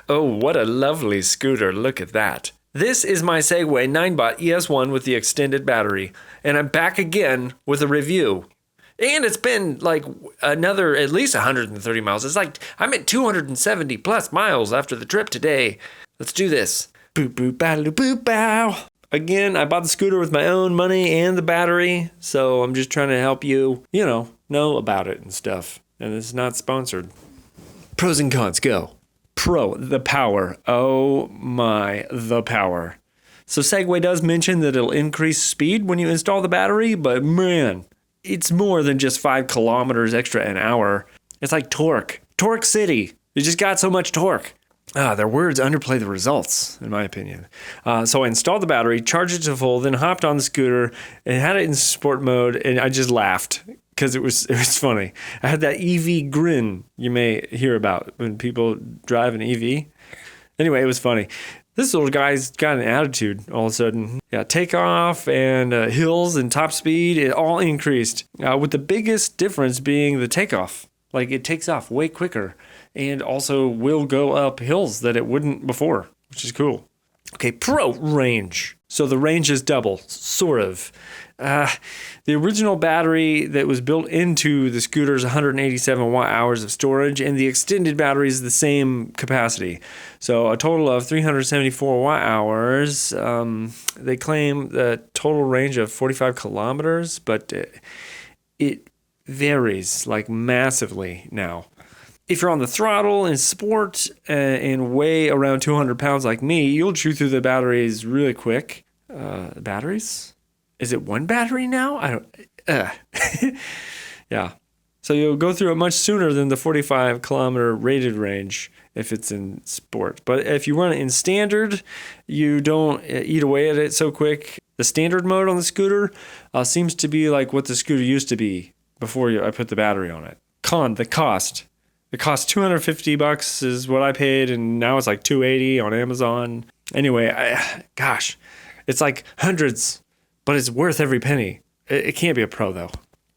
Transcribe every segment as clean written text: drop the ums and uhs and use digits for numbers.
Oh, what a lovely scooter. Look at that. This is my Segway Ninebot ES1 with the extended battery, and I'm back again with a review. And it's been like another at least 130 miles. It's like I'm at 270 plus miles after the trip today. Let's do this. Boop, boop, battle, boop, bow. Again, I bought the scooter with my own money and the battery, so I'm just trying to help you, know about it and stuff. And it's not sponsored. Pros and cons, go. Pro, the power. Oh my, the power. So Segway does mention that it'll increase speed when you install the battery, but man, it's more than just 5 kilometers extra an hour. It's like torque. Torque City. You just got so much torque. Their words underplay the results, in my opinion. So I installed the battery, charged it to full, then hopped on the scooter and had it in sport mode, and I just laughed because it was funny. I had that EV grin you may hear about when people drive an EV. Anyway, it was funny. This little guy's got an attitude all of a sudden. Yeah, takeoff and hills and top speed, it all increased. With the biggest difference being the takeoff. Like it takes off way quicker and also will go up hills that it wouldn't before, which is cool. Okay, pro range. So the range is double, sort of. The original battery that was built into the scooter is 187 watt hours of storage, and the extended battery is the same capacity. So a total of 374 watt hours. They claim the total range of 45 kilometers, but it varies like massively now. If you're on the throttle in sport and weigh around 200 pounds like me, you'll chew through the batteries really quick. Batteries? Is it one battery now? I don't... Yeah. So you'll go through it much sooner than the 45 kilometer rated range if it's in sport. But if you run it in standard, you don't eat away at it so quick. The standard mode on the scooter seems to be like what the scooter used to be before I put the battery on it. Con, the cost. It cost $250 is what I paid, and now it's like $280 on Amazon. Anyway, gosh, it's like hundreds, but it's worth every penny. It can't be a pro, though.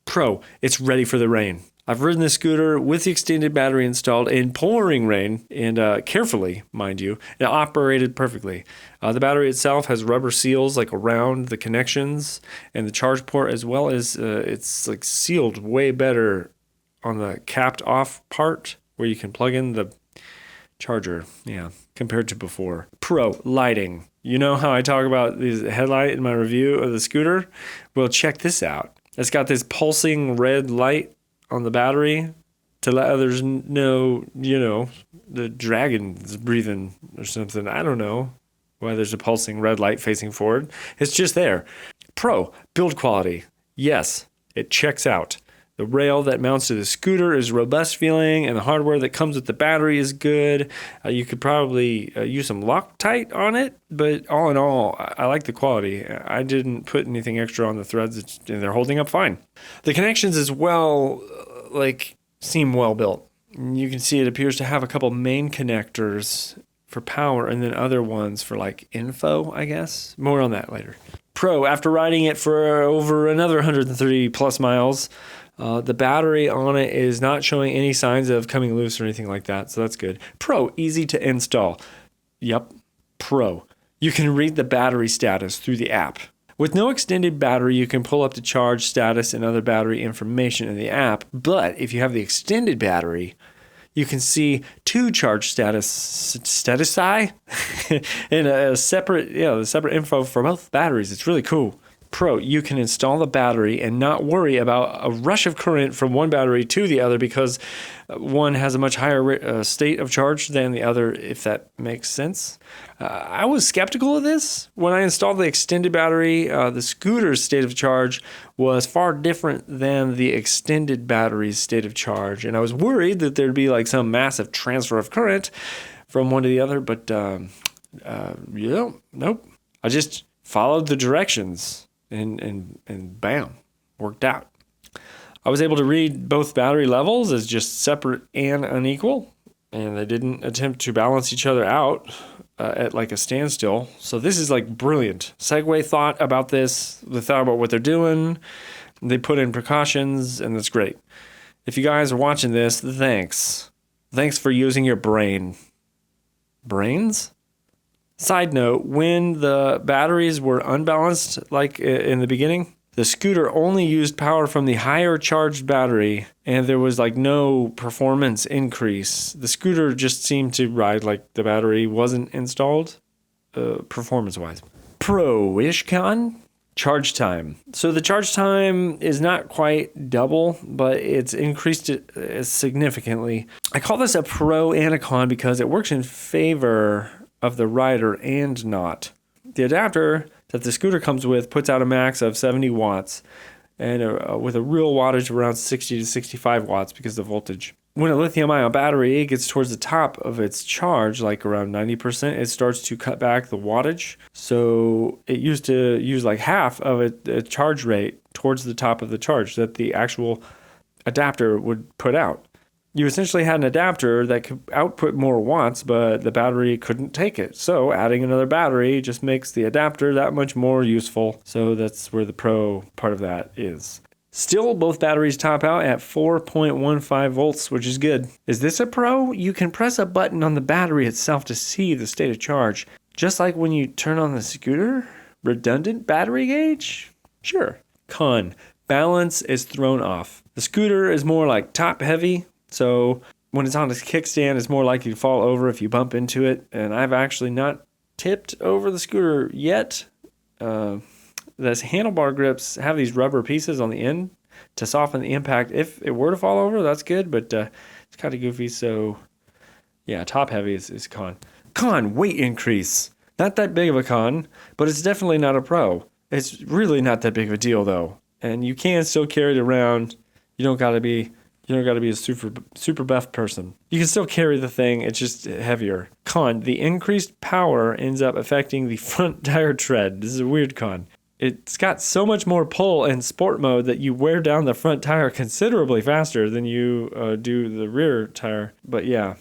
Pro, it's ready for the rain. I've ridden the scooter with the extended battery installed in pouring rain, and carefully, mind you, it operated perfectly. The battery itself has rubber seals like around the connections and the charge port, as well as it's like sealed way better on the capped off part where you can plug in the charger, compared to before. Pro, lighting. You know how I talk about the headlight in my review of the scooter? Well, check this out. It's got this pulsing red light on the battery to let others know, the dragon's breathing or something. I don't know why there's a pulsing red light facing forward. It's just there. Pro, build quality. Yes, it checks out. The rail that mounts to the scooter is robust feeling, and the hardware that comes with the battery is good. You could probably use some Loctite on it, but all in all, I like the quality. I didn't put anything extra on the threads, and they're holding up fine. The connections as well, seem well built. You can see it appears to have a couple main connectors for power, and then other ones for info, I guess. More on that later. Pro, after riding it for over another 130 plus miles, the battery on it is not showing any signs of coming loose or anything like that, so that's good. Pro, easy to install. Yep, Pro. You can read the battery status through the app. With no extended battery, you can pull up the charge status and other battery information in the app, but if you have the extended battery, you can see 2 charge statusi and the separate info for both batteries. It's really cool. Pro, you can install the battery and not worry about a rush of current from one battery to the other because one has a much higher state of charge than the other, if that makes sense. I was skeptical of this. When I installed the extended battery, the scooter's state of charge was far different than the extended battery's state of charge, and I was worried that there'd be some massive transfer of current from one to the other, but nope. I just followed the directions. And bam, worked out. I was able to read both battery levels as just separate and unequal, and they didn't attempt to balance each other out at a standstill. So this is brilliant. Segway thought about this. They thought about what they're doing. They put in precautions, and that's great. If you guys are watching this, thanks. Thanks for using your brain. brains? Side note, when the batteries were unbalanced, like in the beginning, the scooter only used power from the higher charged battery, and there was like no performance increase. The scooter just seemed to ride like the battery wasn't installed, performance-wise. Pro-ish con? Charge time. So the charge time is not quite double, but it's increased it significantly. I call this a pro and a con because it works in favor of the rider and not. The adapter that the scooter comes with puts out a max of 70 watts and with a real wattage of around 60 to 65 watts because of the voltage. When a lithium-ion battery gets towards the top of its charge, like around 90%, it starts to cut back the wattage. So it used to use like half of its charge rate towards the top of the charge that the actual adapter would put out. You essentially had an adapter that could output more watts, but the battery couldn't take it. So adding another battery just makes the adapter that much more useful. So that's where the pro part of that is. Still, both batteries top out at 4.15 volts, which is good. Is this a pro? You can press a button on the battery itself to see the state of charge. Just like when you turn on the scooter? Redundant battery gauge? Sure. Con. Balance is thrown off. The scooter is more like top heavy. So when it's on its kickstand, it's more likely to fall over if you bump into it. And I've actually not tipped over the scooter yet. The handlebar grips have these rubber pieces on the end to soften the impact. If it were to fall over, that's good, but it's kind of goofy. So yeah, top heavy is con. Con, weight increase. Not that big of a con, but it's definitely not a pro. It's really not that big of a deal though. And you can still carry it around. You don't got to be a super buff person. You can still carry the thing, it's just heavier. Con, the increased power ends up affecting the front tire tread. This is a weird con. It's got so much more pull in sport mode that you wear down the front tire considerably faster than you do the rear tire. But yeah.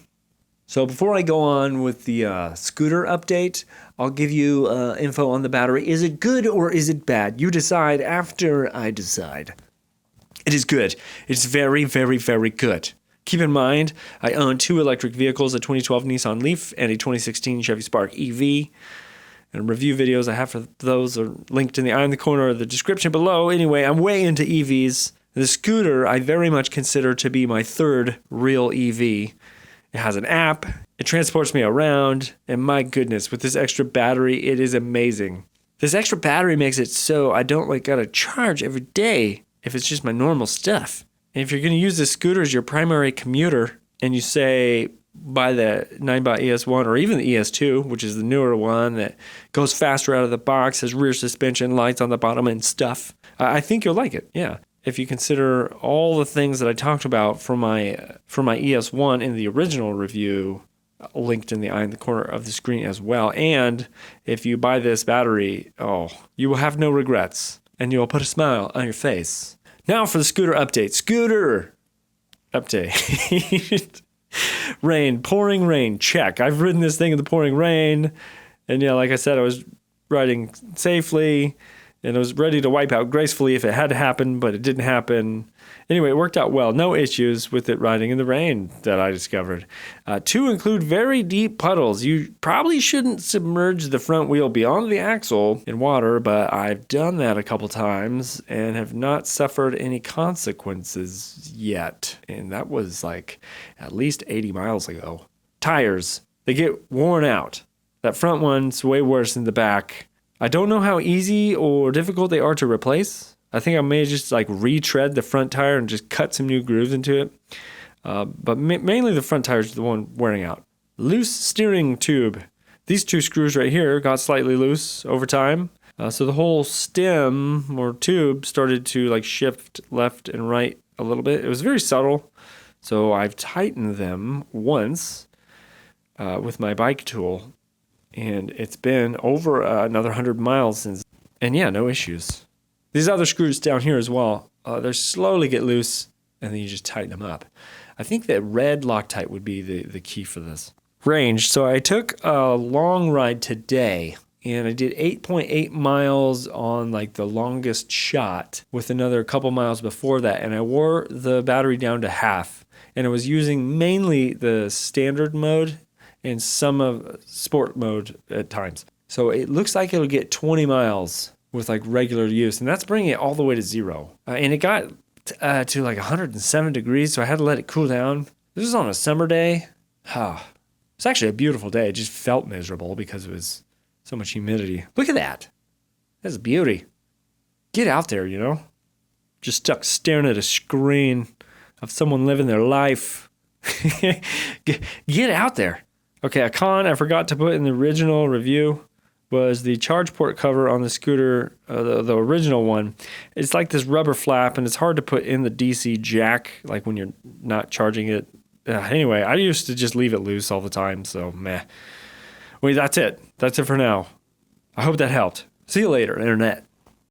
So before I go on with the scooter update, I'll give you info on the battery. Is it good or is it bad? You decide after I decide. It is good. It's very, very, very good. Keep in mind, I own two electric vehicles, a 2012 Nissan Leaf and a 2016 Chevy Spark EV. And review videos I have for those are linked in the eye in the corner of the description below. Anyway, I'm way into EVs. The scooter I very much consider to be my third real EV. It has an app. It transports me around. And my goodness, with this extra battery, it is amazing. This extra battery makes it so I don't gotta charge every day if it's just my normal stuff. And if you're going to use this scooter as your primary commuter and you say buy the Ninebot ES1 or even the ES2, which is the newer one that goes faster out of the box, has rear suspension, lights on the bottom and stuff, I think you'll like it. Yeah. If you consider all the things that I talked about for my ES1 in the original review, linked in the eye in the corner of the screen as well. And if you buy this battery, you will have no regrets and you'll put a smile on your face. Now for the scooter update. Scooter update. Rain, pouring rain, check. I've ridden this thing in the pouring rain. And yeah, like I said, I was riding safely and I was ready to wipe out gracefully if it had to happen, but it didn't happen. Anyway, it worked out well. No issues with it riding in the rain that I discovered. Two include very deep puddles. You probably shouldn't submerge the front wheel beyond the axle in water, but I've done that a couple times and have not suffered any consequences yet. And that was like at least 80 miles ago. Tires, they get worn out. That front one's way worse than the back. I don't know how easy or difficult they are to replace. I think I may just retread the front tire and just cut some new grooves into it. But mainly the front tire is the one wearing out. Loose steering tube. These two screws right here got slightly loose over time. So the whole stem or tube started to shift left and right a little bit. It was very subtle. So I've tightened them once with my bike tool. And it's been over another 100 miles since. And yeah, no issues. These other screws down here as well, they slowly get loose, and then you just tighten them up. I think that red Loctite would be the key for this. Range. So I took a long ride today, and I did 8.8 miles on the longest shot with another couple miles before that, and I wore the battery down to half, and I was using mainly the standard mode and some of sport mode at times. So it looks like it'll get 20 miles with like regular use, and that's bringing it all the way to 0. And it got to like 107 degrees, so I had to let it cool down. This was on a summer day. It's actually a beautiful day. It just felt miserable because it was so much humidity. Look at that. That's a beauty. Get out there, Just stuck staring at a screen of someone living their life. Get out there. Okay, a con I forgot to put in the original review was the charge port cover on the scooter, the original one. It's like this rubber flap, and it's hard to put in the DC jack, like when you're not charging it. Anyway, I used to just leave it loose all the time, so meh. Wait, that's it. That's it for now. I hope that helped. See you later, Internet.